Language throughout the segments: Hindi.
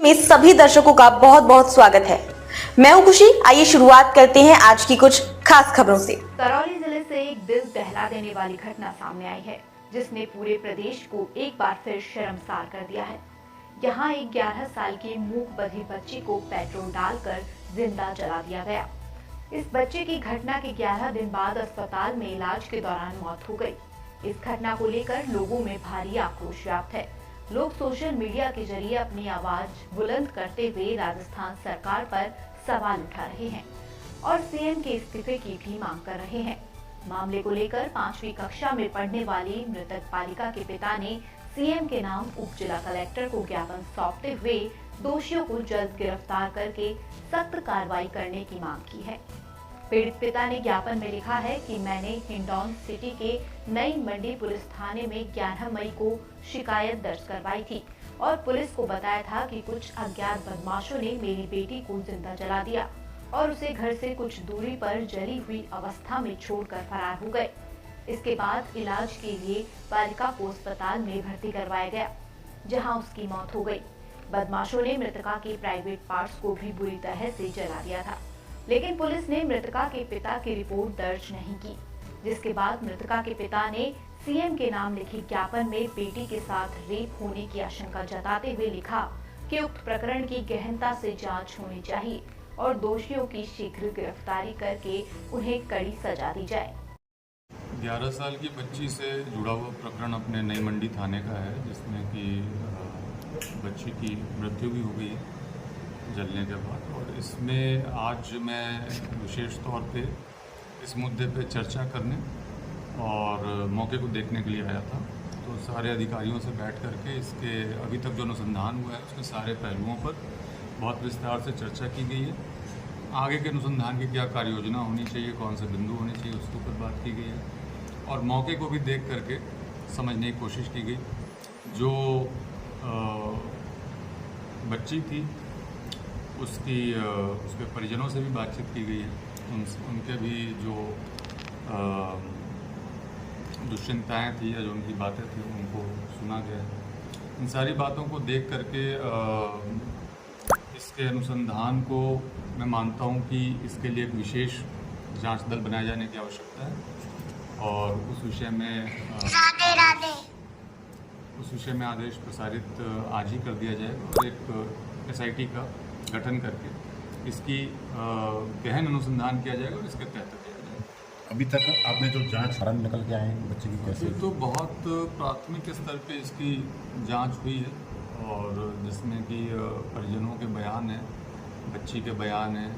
में सभी दर्शकों का बहुत बहुत स्वागत है। मैं हूं खुशी। आइए शुरुआत करते हैं आज की कुछ खास खबरों से। करौली जिले से एक दिल दहला देने वाली घटना सामने आई है, जिसने पूरे प्रदेश को एक बार फिर शर्मसार कर दिया है। यहाँ एक 11 साल की मूक बधिर बच्ची को पेट्रोल डालकर जिंदा जला दिया गया। इस बच्चे की घटना के 11 दिन बाद अस्पताल में इलाज के दौरान मौत हो गई। इस घटना को लेकर लोगों में भारी आक्रोश व्याप्त है। लोग सोशल मीडिया के जरिए अपनी आवाज बुलंद करते हुए राजस्थान सरकार पर सवाल उठा रहे हैं और सीएम के इस्तीफे की भी मांग कर रहे हैं। मामले को लेकर 5वीं कक्षा में पढ़ने वाली मृतक बालिका के पिता ने सीएम के नाम उप जिला कलेक्टर को ज्ञापन सौंपते हुए दोषियों को जल्द गिरफ्तार करके सख्त कार्रवाई करने की मांग की है। पीड़ित पिता ने ज्ञापन में लिखा है कि मैंने हिंडौन सिटी के नई मंडी पुलिस थाने में 11 मई को शिकायत दर्ज करवाई थी और पुलिस को बताया था कि कुछ अज्ञात बदमाशों ने मेरी बेटी को जिंदा जला दिया और उसे घर से कुछ दूरी पर जली हुई अवस्था में छोड़कर फरार हो गए। इसके बाद इलाज के लिए बालिका को अस्पताल में भर्ती करवाया गया, जहां उसकी मौत हो गई। बदमाशों ने मृतका के प्राइवेट पार्ट्स को भी बुरी तरह से जला दिया था, लेकिन पुलिस ने मृतका के पिता की रिपोर्ट दर्ज नहीं की, जिसके बाद मृतका के पिता ने सीएम के नाम लिखे ज्ञापन में बेटी के साथ रेप होने की आशंका जताते हुए लिखा कि उक्त प्रकरण की गहनता से जांच होनी चाहिए और दोषियों की शीघ्र गिरफ्तारी करके उन्हें कड़ी सजा दी जाए। 11 साल की बच्ची से जुड़ा हुआ प्रकरण अपने नई मंडी थाने का है, जिसमें कि बच्ची की मृत्यु भी हो गई है जलने के बाद। और इसमें आज मैं विशेष तौर पे इस मुद्दे पे चर्चा करने और मौके को देखने के लिए आया था। तो सारे अधिकारियों से बैठ करके इसके अभी तक जो अनुसंधान हुआ है उसके सारे पहलुओं पर बहुत विस्तार से चर्चा की गई है। आगे के अनुसंधान की क्या कार्य योजना होनी चाहिए, कौन से बिंदु होने चाहिए, उसके ऊपर बात की गई है और मौके को भी देख करके समझने की कोशिश की गई। जो बच्ची थी उसके परिजनों से भी बातचीत की गई है। उनके भी जो दुश्चिंताएँ थी या जो उनकी बातें थी उनको सुना गया। इन सारी बातों को देख करके इसके अनुसंधान को मैं मानता हूं कि इसके लिए एक विशेष जांच दल बनाए जाने की आवश्यकता है और उस विषय में आदेश प्रसारित आज ही कर दिया जाएगा और एक एसआईटी का गठन करके इसकी गहन अनुसंधान किया जाएगा और इसके तहत किया जाएगा। अभी तक आपने जो जांच कारण निकल के आए हैं बच्चे की कैसे? तो बहुत प्राथमिक स्तर पे इसकी जांच हुई है और जिसमें कि परिजनों के बयान हैं, बच्ची के बयान हैं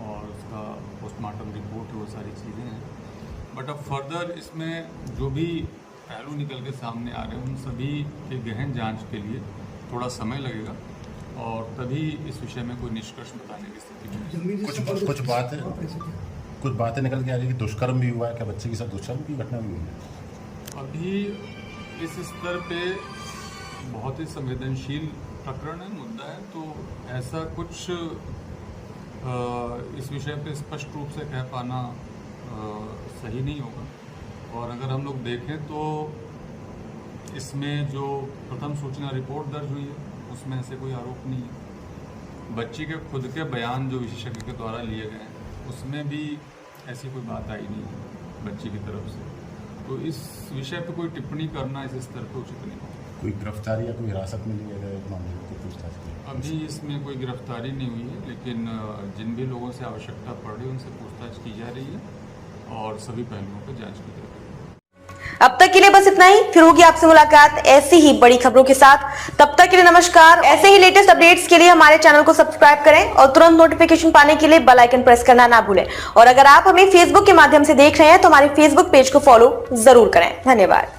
और उसका पोस्टमार्टम रिपोर्ट है, वो सारी चीज़ें हैं। बट अब फर्दर इसमें जो भी पहलू निकल के सामने आ रहे हैं उन सभी के गहन जांच के लिए थोड़ा समय लगेगा और तभी इस विषय में कोई निष्कर्ष बताने की स्थिति में कुछ बातें निकल के आ रही है कि दुष्कर्म भी हुआ है। क्या बच्चे के साथ दुष्कर्म की घटना भी हुई है? अभी इस स्तर पे बहुत ही संवेदनशील प्रकरण है, मुद्दा है, तो ऐसा कुछ इस विषय पे स्पष्ट रूप से कह पाना सही नहीं होगा। और अगर हम लोग देखें तो इसमें जो प्रथम सूचना रिपोर्ट दर्ज हुई है उसमें ऐसे कोई आरोप नहीं है। बच्ची के खुद के बयान जो विशेषज्ञ के द्वारा लिए गए हैं उसमें भी ऐसी कोई बात आई नहीं है बच्ची की तरफ से। तो इस विषय पे कोई टिप्पणी करना इस स्तर पे उचित नहीं होगा। कोई गिरफ्तारी या कोई हिरासत में लिया गया मामले को पूछताछ की? अभी इसमें कोई गिरफ्तारी नहीं हुई है, लेकिन जिन भी लोगों से आवश्यकता पड़ रही है उनसे पूछताछ की जा रही है और सभी पहलुओं पर जांच की जा रही है। अब तक के लिए बस इतना ही। फिर होगी आपसे मुलाकात ऐसी ही बड़ी खबरों के साथ। तब तक के लिए नमस्कार। ऐसे ही लेटेस्ट अपडेट्स के लिए हमारे चैनल को सब्सक्राइब करें और तुरंत नोटिफिकेशन पाने के लिए बेल आइकन प्रेस करना ना भूलें। और अगर आप हमें फेसबुक के माध्यम से देख रहे हैं तो हमारे फेसबुक पेज को फॉलो जरूर करें। धन्यवाद।